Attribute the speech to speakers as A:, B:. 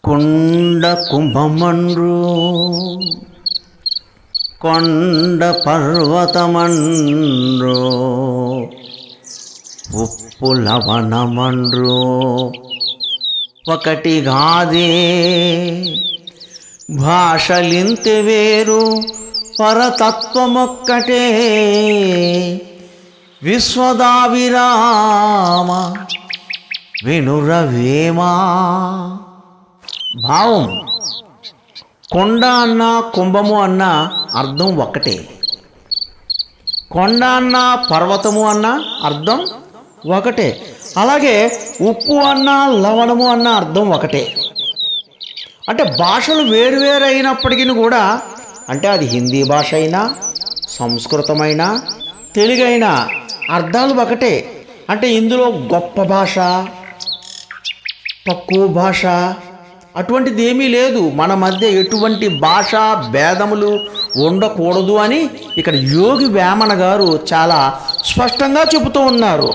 A: కుండ కుంభమన్రు కొండ పర్వతమన్రు ఉప్పు లవణమన్రు ఒకటి గాదే భాషలింతె వేరు పరతత్వమొక్కటే విశ్వదావిరామ వినురవేమా. భావం: కొండ అన్న కుంభము అన్న అర్థం ఒక్కటే. కొండ అన్న పర్వతము అన్న అర్థం ఒకటే. అలాగే ఉప్పు అన్న లవణము అన్న అర్థం ఒకటే. అంటే భాషలు వేరువేరు అయినప్పటికీ కూడా, అంటే అది హిందీ భాష అయినా సంస్కృతమైనా తెలుగైనా అర్థాలు ఒకటే. అంటే ఇందులో గొప్ప భాష తక్కువ భాష అటువంటిది ఏమీ లేదు. మన మధ్య ఎటువంటి భాషా భేదములు ఉండకూడదు అని ఇక్కడ యోగి వేమన గారు చాలా స్పష్టంగా చెబుతూ ఉన్నారు.